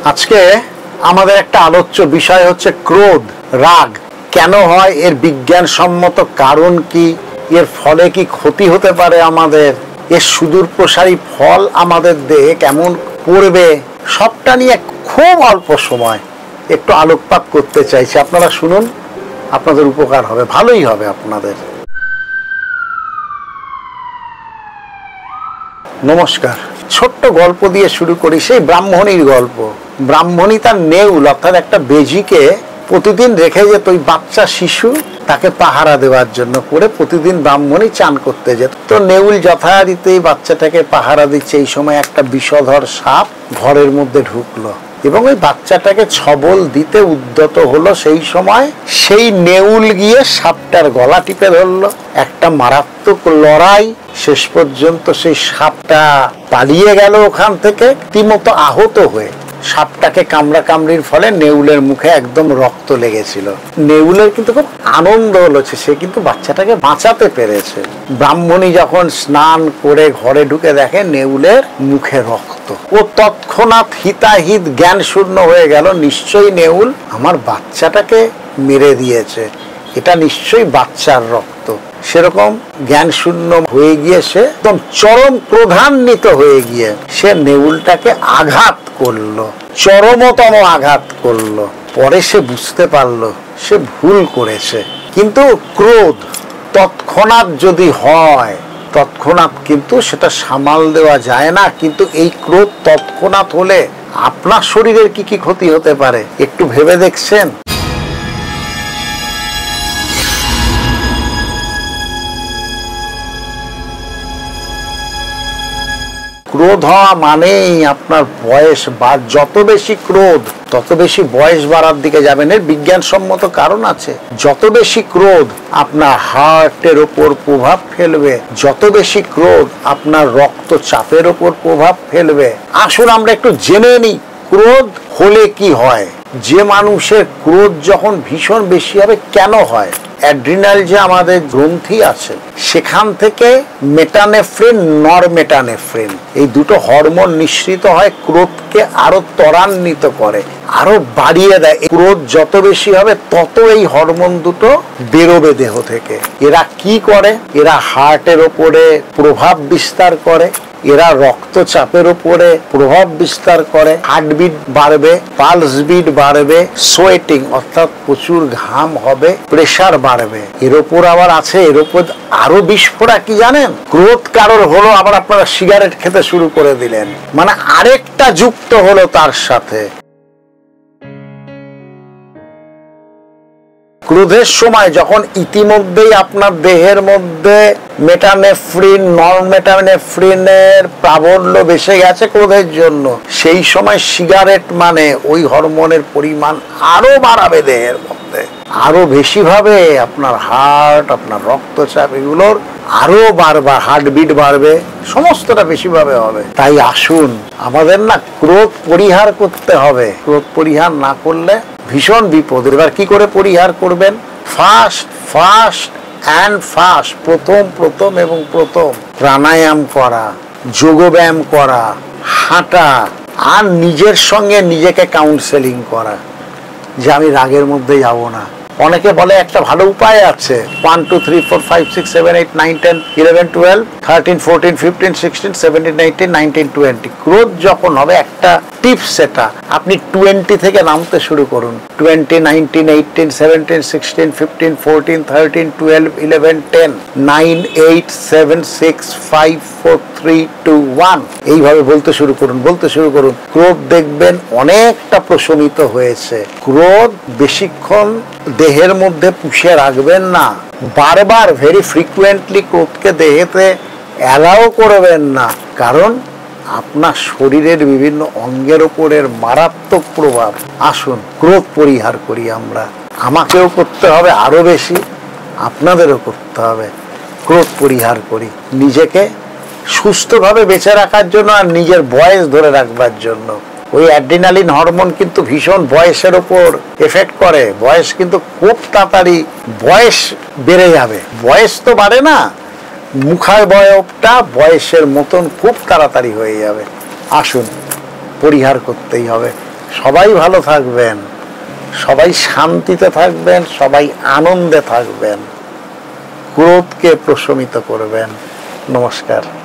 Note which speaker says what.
Speaker 1: আজকে আমাদের একটা আলোচ্য বিষয় হচ্ছে ক্রোধ, রাগ কেন হয়, এর বিজ্ঞানসম্মত কারণ কি, এর ফলে কি ক্ষতি হতে পারে আমাদের, এর সুদূর প্রসারী ফল আমাদের দেহে কেমন পড়বে, সবটা নিয়ে খুব অল্প সময় একটু আলোকপাত করতে চাইছি। আপনারা শুনুন, আপনাদের উপকার হবে, ভালোই হবে আপনাদের। নমস্কার। ছোট্ট গল্প দিয়ে শুরু করি, সেই ব্রাহ্মণীর গল্প। ব্রাহ্মণী তার নেউল অর্থাৎ একটা বেজিকে প্রতিদিন রেখে যেত, ওই বাচ্চা শিশু তাকে পাহারা দেওয়ার জন্য করে প্রতিদিন ব্রাহ্মণী চান করতে যেত। তো নেউল যথারীতি বাচ্চাটাকে পাহারা দিচ্ছে, এই সময় একটা বিষধর সাপ ঘরের মধ্যে ঢুকলো এবং ওই বাচ্চাটাকে ছবল দিতে উদ্যত হলো। সেই সময় সেই নেউল গিয়ে সাপটার গলা টিপে ধরলো। একটা মারাত্মক লড়াই, শেষ পর্যন্ত সেই সাপটা পালিয়ে গেল ওখান থেকে রীতিমতো আহত হয়ে। সাপটাকে কামড়াকামড়ির ফলে নেউলের মুখে একদম রক্ত লেগেছিল। নেউলের কিন্তু খুব আনন্দ হলো, সে কিন্তু বাচ্চাটাকে বাঁচাতে পেরেছে। ব্রাহ্মণী যখন স্নান করে ঘরে ঢুকে দেখে নেউলের মুখে রক্ত, ও তৎক্ষণাৎ হিতাহিত জ্ঞান শূন্য হয়ে গেল, নিশ্চয়ই নেউল আমার বাচ্চাটাকে মেরে দিয়েছে, এটা নিশ্চয়ই বাচ্চার রক্ত। সেরকম জ্ঞান শূন্য হয়ে গিয়ে সে একদম চরম ক্রোধান্বিত হয়ে গিয়ে সে নেউলটাকে আঘাত করলো, চরমতম আঘাত করলো। পরে সে বুঝতে পারলো সে ভুল করেছে। কিন্তু ক্রোধ তৎক্ষণাৎ যদি হয়, তৎক্ষণাৎ কিন্তু সেটা সামাল দেওয়া যায় না। কিন্তু এই ক্রোধ তৎক্ষণাৎ হলে আপনার শরীরের কি কি ক্ষতি হতে পারে একটু ভেবে দেখছেন? ক্রোধ হওয়া মানেই আপনার বয়স, বা যত বেশি ক্রোধ তত বেশি বয়স বাড়ার দিকে যাবেন। এর বিজ্ঞানসম্মত কারণ আছে। যত বেশি ক্রোধ আপনার হার্টের ওপর প্রভাব ফেলবে, যত বেশি ক্রোধ আপনার রক্তচাপের ওপর প্রভাব ফেলবে। আসুন আমরা একটু জেনে নিই ক্রোধ হলে কি হয়। যে মানুষের ক্রোধ যখন ভীষণ বেশি হবে কেন হয়? অ্যাড্রিনাল যে আমাদের গ্রন্থি আছে সেখান থেকে মেটানেফ্রিন, নরমেটানেফ্রিন এই দুটো হরমোন নিঃসৃত হয়, ক্রোধকে আরো ত্বরান্বিত করে, আরো বাড়িয়ে দেয়। ক্রোধ যত বেশি হবে তত এই হরমোন দুটো বেরোবে দেহ থেকে। এরা কি করে? এরা হার্টের ওপরে প্রভাব বিস্তার করে, এরা রক্তচাপের উপরে প্রভাব বিস্তার করে, হার্টবিট বাড়বে, পালস বিট বাড়বে, সোয়েটিং অর্থাৎ প্রচুর ঘাম হবে, প্রেসার বাড়বে। এর ওপর আবার আছে, এর ওপর আরো বিস্ফোরা কি জানেন? ক্রোধ কারোর হলো, আবার আপনারা সিগারেট খেতে শুরু করে দিলেন, মানে আরেকটা যুক্ত হলো তার সাথে। ক্রোধের সময় যখন ইতিমধ্যেই আপনার দেহের মধ্যে মেটানেফ্রিন, নরমেটানেফ্রিনের প্রাবল্য বেশি গেছে ক্রোধের জন্য, সেই সময় সিগারেট মানে ওই হরমোনের পরিমাণ আরো বাড়াবে দেহের মধ্যে, আরো বেশি ভাবে আপনার হার্ট, আপনার রক্তচাপ এগুলোর আরো বাড়বে, হার্টবিট বাড়বে, সমস্তটা বেশিভাবে হবে। তাই আসুন আমাদের না ক্রোধ পরিহার করতে হবে। ক্রোধ পরিহার না করলে ভীষণ বিপদ। এবার কি করে পরিহার করবেন? ফাস্ট অ্যান্ড ফাস্ট, প্রথম প্রাণায়াম করা, যোগব্যায়াম করা, হাঁটা, আর নিজের সঙ্গে নিজেকে কাউন্সেলিং করা যে আমি রাগের মধ্যে যাব না। অনেকে বলে একটা ভালো উপায় আছে, 1 2 3 4 5 6 7 8 9 10 11 12 13 14 15 16 17 18 19 20। ক্রোধ যখন হবে একটা টিপস, সেটা আপনি 20 থেকে নামতে শুরু করুন। 20, 19, 18, 17, 16, 15, 14, 13, 12, 11, 10, 9, 8, 7, 6, 5, 4, 3, 2, 1 এইভাবে বলতে শুরু করুন। ক্রোধ দেখবেন অনেকটা প্রশমিত হয়েছে। ক্রোধ বেশিক্ষণ দেহের মধ্যে পুষে রাখবেন না, বারবার ভেরি ফ্রিকুয়েন্টলি ক্রোধকে দেহেতে অ্যালাও করবেন না, কারণ আপনার শরীরের বিভিন্ন অঙ্গের ওপরের মারাত্মক প্রভাব। আসুন ক্রোধ পরিহার করি আমরা। আমাকেও করতে হবে আরো বেশি, আপনাদেরও করতে হবে। ক্রোধ পরিহার করি নিজেকে সুস্থভাবে বেঁচে রাখার জন্য আর নিজের বয়স ধরে রাখবার জন্য। ওই অ্যাড্রিনালিন হরমোন কিন্তু ভীষণ বয়সের ওপর এফেক্ট করে। বয়স কিন্তু খুব তাড়াতাড়ি বয়স বেড়ে যাবে। বয়স তো বাড়ে না, মুখাবয়বটা বয়সের মতন খুব তাড়াতাড়ি হয়ে যাবে। আসুন পরিহার করতেই হবে। সবাই ভালো থাকবেন, সবাই শান্তিতে থাকবেন, সবাই আনন্দে থাকবেন, ক্রোধকে প্রশমিত করবেন। নমস্কার।